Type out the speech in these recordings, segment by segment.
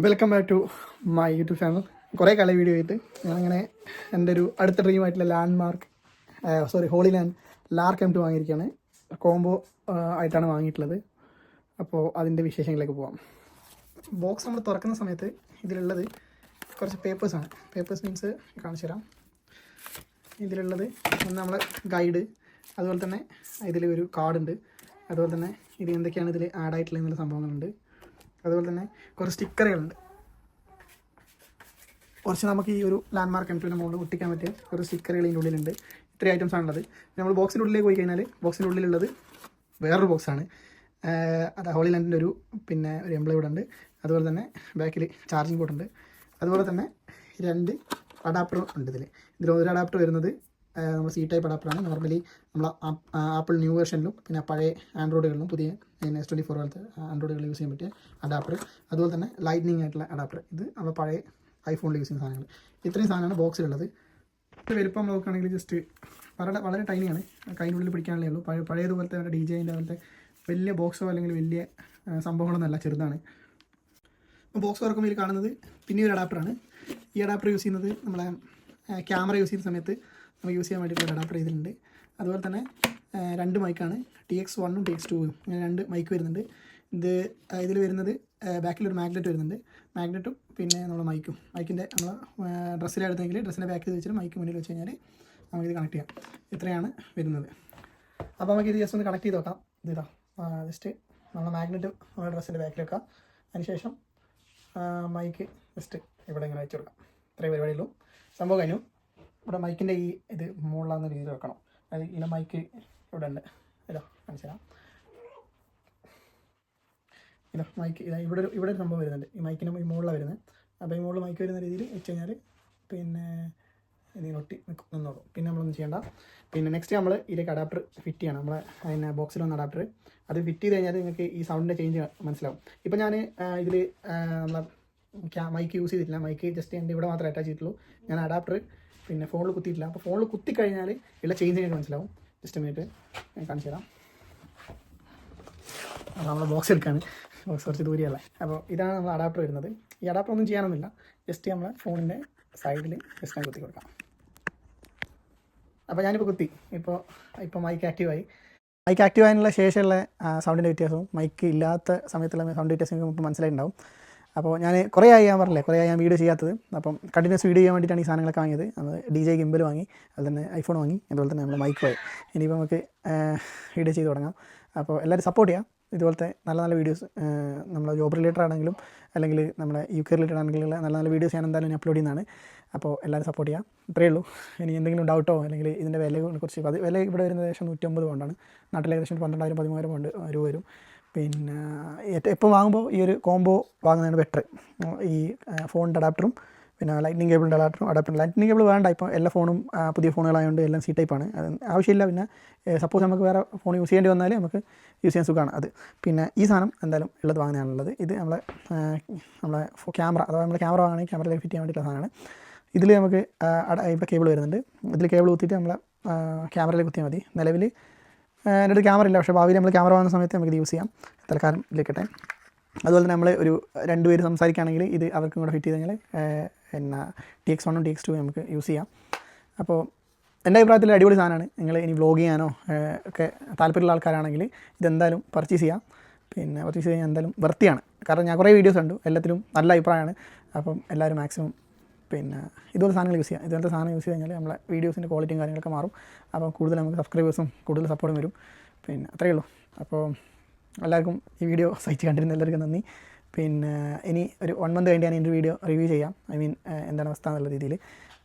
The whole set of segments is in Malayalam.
Welcome back to my YouTube channel. കുറേ കാലം വീഡിയോ ആയിട്ട് ഞാനങ്ങനെ എൻ്റെ ഒരു അടുത്ത ഡ്രീമായിട്ടുള്ള ഹോളി ലാൻഡ് ലാർക്ക് M2 വാങ്ങിയിരിക്കുകയാണ്. കോംബോ ആയിട്ടാണ് വാങ്ങിയിട്ടുള്ളത്. അപ്പോൾ അതിൻ്റെ വിശേഷങ്ങളിലേക്ക് പോവാം. ബോക്സ് നമ്മൾ തുറക്കുന്ന സമയത്ത് ഇതിലുള്ളത് കുറച്ച് പേപ്പേഴ്സാണ്. പേപ്പേഴ്സ് മീൻസ് കാണിച്ചു തരാം. ഇതിലുള്ളത് ഒന്ന് നമ്മളെ ഗൈഡ്, അതുപോലെ തന്നെ ഇതിൽ ഒരു കാർഡുണ്ട്, അതുപോലെ തന്നെ ഇത് എന്തൊക്കെയാണ് ഇതിൽ ആഡായിട്ടുള്ള എന്നുള്ള സംഭവങ്ങളുണ്ട്, അതുപോലെ തന്നെ കുറച്ച് സ്റ്റിക്കറുകളുണ്ട്. കുറച്ച് നമുക്ക് ഈ ഒരു ലാൻഡ്മാർക്ക് M2ൻ്റെ മുകളിൽ ഒട്ടിക്കാൻ പറ്റിയ കുറച്ച് സ്റ്റിക്കറുകൾ ഇതിൻ്റെ ഉള്ളിലുണ്ട്. ഇത്രയും ഐറ്റംസ് ആണുള്ളത്. നമ്മൾ ബോക്സിൻ്റെ ഉള്ളിലേക്ക് പോയി കഴിഞ്ഞാൽ ബോക്സിൻ്റെ ഉള്ളിലുള്ളത് വേറൊരു ബോക്സാണ്. അത് ഹോളി ലാൻഡിൻ്റെ ഒരു എംബ്ലം ഇവിടെ ഉണ്ട്. അതുപോലെ തന്നെ ബാക്കിൽ ചാർജിങ് പോർട്ട് ഉണ്ട്. അതുപോലെ തന്നെ 2 അഡാപ്റ്റർ ഉണ്ട്. ഇതിൽ ഒരു അഡാപ്റ്റർ വരുന്നത് നമ്മൾ C-ടൈപ്പ് അഡാപ്റ്ററാണ്. നോർമലി നമ്മൾ ആപ്പിൾ ന്യൂ വെർഷനിലും പിന്നെ പഴയ ആൻഡ്രോയിഡുകളിലും പുതിയ S24 പോലത്തെ ആൻഡ്രോയിഡുകളിൽ യൂസ് ചെയ്യാൻ പറ്റിയ അഡാപ്റ്റർ. അതുപോലെ തന്നെ ലൈറ്റ്നിങ് ആയിട്ടുള്ള അഡാപ്റ്റർ. ഇത് നമ്മൾ പഴയ ഐഫോണിൽ യൂസ് ചെയ്യുന്ന സാധനങ്ങൾ. ഇത്രയും സാധനമാണ് ബോക്സിലുള്ളത്. വലുപ്പം നോക്കുകയാണെങ്കിൽ ജസ്റ്റ് വളരെ ടൈനിയാണ്, കൈനുള്ളിൽ പിടിക്കാനുള്ളേ ഉള്ളൂ. പഴയതുപോലത്തെ DJIൻ്റെ പോലത്തെ വലിയ ബോക്സോ അല്ലെങ്കിൽ വലിയ സംഭവങ്ങളൊന്നുമല്ല, ചെറുതാണ്. അപ്പോൾ ബോക്സ് തുറക്കുമ്പോൾ ഇതിൽ കാണുന്നത് പിന്നെ ഒരു അഡാപ്റ്ററാണ്. ഈ അഡാപ്റ്റർ യൂസ് ചെയ്യുന്നത് നമ്മളെ ക്യാമറ യൂസ് ചെയ്യുന്ന സമയത്ത് നമുക്ക് യൂസ് ചെയ്യാൻ വേണ്ടിയിട്ടുള്ള അഡാപ്റ്റർ ഇതിലുണ്ട്. അതുപോലെ തന്നെ 2 മൈക്കാണ്, TX1 TX2 അങ്ങനെ 2 മൈക്ക് വരുന്നുണ്ട്. ഇതിൽ വരുന്നത് ബാക്കിലൊരു മാഗ്നറ്റ് വരുന്നുണ്ട്. മാഗ്നറ്റും പിന്നെ നമ്മൾ മൈക്കിൻ്റെ നമ്മൾ ഡ്രസ്സിലെടുത്തെങ്കിൽ ഡ്രസ്സിൻ്റെ ബാക്കിൽ വെച്ചിട്ട് മൈക്ക് മുന്നിൽ വെച്ച് കഴിഞ്ഞാൽ നമുക്കിത് കണക്ട് ചെയ്യാം. ഇത്രയാണ് വരുന്നത്. അപ്പോൾ നമുക്കിത് ജസ്റ്റ് ഒന്ന് കണക്ട് ചെയ്ത് നോക്കാം. ഇതാ ജസ്റ്റ് നമ്മൾ മാഗ്നറ്റ് നമ്മുടെ ഡ്രസ്സിൻ്റെ ബാക്കിൽ വെക്കാം. അതിനുശേഷം മൈക്ക് ജസ്റ്റ് ഇവിടെ ഇങ്ങനെ വെച്ച് കൊടുക്കാം. ഇത്രയും പരിപാടിയുള്ളൂ. സംഭവം കഴിഞ്ഞു. ഇവിടെ മൈക്കിൻ്റെ ഇത് മുകളിലാകുന്ന രീതിയിൽ വെക്കണം. അതായത് ഇതിൻ്റെ മൈക്ക് ഇവിടെ ഉണ്ട്. ഇതാ കാണിച്ചു തരാം. ഇതാ മൈക്ക് ഇവിടെ ഒരു സംഭവം വരുന്നുണ്ട്. ഈ മൈക്കിന് മുകളിലാണ് വരുന്നത്. അപ്പോൾ ഈ മുകളിൽ മൈക്ക് വരുന്ന രീതിയിൽ വെച്ച് കഴിഞ്ഞാൽ പിന്നെ ഇതിന് ഒട്ടി നിന്നോളൂ. പിന്നെ നമ്മളൊന്നും ചെയ്യേണ്ട. പിന്നെ നെക്സ്റ്റ് നമ്മൾ ഇതിലേക്ക് അഡാപ്റ്റർ ഫിറ്റ് ചെയ്യണം. നമ്മളെ ബോക്സിൽ വന്ന അഡാപ്റ്റർ അത് ഫിറ്റ് ചെയ്ത് കഴിഞ്ഞാൽ നിങ്ങൾക്ക് ഈ സൗണ്ടിൻ്റെ ചേഞ്ച് മനസ്സിലാവും. ഇപ്പോൾ ഞാൻ ഇതിൽ നമ്മളെ മൈക്ക് യൂസ് ചെയ്തിട്ടില്ല. മൈക്ക് ജസ്റ്റ് എൻ്റെ ഇവിടെ മാത്രമേ അറ്റാച്ച് ചെയ്തിട്ടുള്ളൂ. ഞാൻ അഡാപ്റ്റർ പിന്നെ ഫോണിൽ കുത്തിയിട്ടില്ല. അപ്പോൾ ഫോണിൽ കുത്തിക്കഴിഞ്ഞാൽ ഉള്ള ചേഞ്ച് ചെയ്ത് മനസ്സിലാവും. ജസ്റ്റ് മിനിറ്റ് ഞാൻ കാണിച്ചു തരാം. അപ്പോൾ നമ്മൾ ബോക്സ് എടുക്കുകയാണ്. ബോക്സ് കുറച്ച് ദൂരെയല്ല. അപ്പോൾ ഇതാണ് നമ്മൾ അഡാപ്റ്റർ വരുന്നത്. ഈ അഡാപ്റ്റർ ഒന്നും ചെയ്യാനൊന്നുമില്ല. ജസ്റ്റ് നമ്മളെ ഫോണിൻ്റെ സൈഡിൽ ജസ്റ്റ് ഞാൻ കുത്തി കൊടുക്കാം. അപ്പോൾ ഞാനിപ്പോൾ കുത്തി. ഇപ്പോൾ മൈക്ക് ആക്റ്റീവായി. മൈക്ക് ആക്റ്റീവ് ആയതിനുള്ള ശേഷമുള്ള സൗണ്ടിൻ്റെ വ്യത്യാസവും മൈക്ക് ഇല്ലാത്ത സമയത്തുള്ള സൗണ്ട് വ്യത്യാസം നമുക്ക് മനസ്സിലായിട്ടുണ്ടാവും. അപ്പോൾ ഞാൻ കുറേ ആയി ഞാൻ വീഡിയോ ചെയ്യാത്തത്. അപ്പം കണ്ടിന്യൂസ് വീഡിയോ ചെയ്യാൻ വേണ്ടിയിട്ടാണ് ഈ സാധനങ്ങളൊക്കെ വാങ്ങിയത്. നമ്മൾ DJI ഗിംബൽ വാങ്ങി, അതുപോലെ തന്നെ ഐഫോൺ വാങ്ങി, അതുപോലെ തന്നെ നമ്മൾ മൈക്ക് വാങ്ങി. ഇനിയിപ്പോൾ നമുക്ക് വീഡിയോ ചെയ്ത് തുടങ്ങാം. അപ്പോൾ എല്ലാവരും സപ്പോർട്ട് ചെയ്യാം. ഇതുപോലത്തെ നല്ല വീഡിയോസ് നമ്മൾ ജോബ് റിലേറ്റഡ് ആണെങ്കിലും അല്ലെങ്കിൽ നമ്മുടെ UK റിലേറ്റഡ് ആണെങ്കിലും നല്ല വീഡിയോസ് ഞാൻ എന്തായാലും ഞാൻ അപ്ലോഡ് ചെയ്യുന്നതാണ്. അപ്പോൾ എല്ലാവരും സപ്പോർട്ട് ചെയ്യാം. ഇത്രയേ ഉള്ളൂ. ഇനി എന്തെങ്കിലും ഡൗട്ടോ അല്ലെങ്കിൽ ഇതിൻ്റെ വിലയെക്കുറിച്ച് വില ഇവിടെ വരുന്നത് ഏകദേശം 150 പൗണ്ടാണ്. നാട്ടിൽ ഏകദേശം 12,000-13,000 പൗണ്ട് രൂപ വരും. പിന്നെ എപ്പോൾ വാങ്ങുമ്പോൾ ഈ ഒരു കോംബോ വാങ്ങുന്നതാണ് ബെറ്റർ. ഈ ഫോണിൻ്റെ അഡാപ്റ്ററും പിന്നെ ലൈറ്റ്നിങ് കേബിളിൻ്റെ അഡാപ്റ്റർ ലൈറ്റ്നിങ് കേബിൾ വേണ്ട. ഇപ്പോൾ എല്ലാ ഫോണും പുതിയ ഫോണുകളായതുകൊണ്ട് എല്ലാം C-ടൈപ്പാണ്. അത് ആവശ്യമില്ല. പിന്നെ സപ്പോസ് നമുക്ക് വേറെ ഫോൺ യൂസ് ചെയ്യേണ്ടി വന്നാൽ നമുക്ക് യൂസ് ചെയ്യാൻ സുഖമാണ് അത്. പിന്നെ ഈ സാധനം എന്തായാലും ഉള്ളത് വാങ്ങുന്നതാണുള്ളത്. ഇത് നമ്മളെ ക്യാമറ, അഥവാ നമ്മൾ ക്യാമറ വാങ്ങണമെങ്കിൽ ക്യാമറയിലേക്ക് ഫിറ്റ് ചെയ്യാൻ വേണ്ടിയിട്ടുള്ള സാധനമാണ്. ഇതിൽ നമുക്ക് ഇപ്പോൾ കേബിൾ വരുന്നുണ്ട്. ഇതിൽ കേബിൾ കുത്തിയിട്ട് നമ്മളെ ക്യാമറയിലേക്ക് കുത്തിയാൽ മതി. നിലവിൽ എൻ്റെ അടുത്ത് ക്യാമറ ഇല്ല, പക്ഷേ ഭാവിയിൽ നമ്മൾ ക്യാമറ വാങ്ങുന്ന സമയത്ത് നമുക്കിത് യൂസ് ചെയ്യാം. തൽക്കാലം ഇതിലേക്കട്ടെ. അതുപോലെ തന്നെ നമ്മൾ ഒരു 2 പേര് സംസാരിക്കുകയാണെങ്കിൽ ഇത് അവർക്കും കൂടെ ഫിറ്റ് ചെയ്ത് കഴിഞ്ഞാൽ TX1 TX2 നമുക്ക് യൂസ് ചെയ്യാം. അപ്പോൾ എൻ്റെ അഭിപ്രായത്തിൽ അടിപൊളി സാധനമാണ്. നിങ്ങൾ ഇനി വ്ലോഗ് ചെയ്യാനോ ഒക്കെ താല്പര്യമുള്ള ആൾക്കാരാണെങ്കിൽ ഇതെന്തായാലും പർച്ചേസ് ചെയ്യാം. പിന്നെ പർച്ചേസ് ചെയ്യാൻ എന്തായാലും വൃത്തിയാണ്. കാരണം ഞാൻ കുറേ വീഡിയോസ് കണ്ടു, എല്ലാത്തിലും നല്ല അഭിപ്രായമാണ്. അപ്പം എല്ലാവരും മാക്സിമം പിന്നെ ഇതുപോലത്തെ സാധനങ്ങൾ യൂസ് ചെയ്യാം. ഇതുപോലത്തെ സാധനം യൂസ് ചെയ്ത് കഴിഞ്ഞാൽ നമ്മളെ വീഡിയോസിൻ്റെ ക്വാളിറ്റിയും കാര്യങ്ങളൊക്കെ മാറും. അപ്പോൾ കൂടുതൽ നമുക്ക് സബ്സ്ക്രൈബേഴ്സും കൂടുതൽ സപ്പോർട്ടും വരും. പിന്നെ അത്രയേ ഉള്ളൂ. അപ്പോൾ എല്ലാവർക്കും ഈ വീഡിയോ സഹിച്ച് കണ്ടിരുന്ന എല്ലാവർക്കും നന്ദി. പിന്നെ ഇനി ഒരു 1 മന്ത് കഴിഞ്ഞ് ഞാൻ എൻ്റെ വീഡിയോ റിവ്യൂ ചെയ്യാം. എന്താണ് അവസ്ഥ എന്നുള്ള രീതിയിൽ.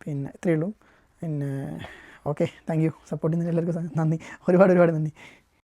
പിന്നെ ഇത്രയേ ഉള്ളൂ. പിന്നെ ഓക്കെ, താങ്ക് യു. സപ്പോർട്ട് ചെയ്യുന്ന എല്ലാവർക്കും നന്ദി. ഒരുപാട് നന്ദി.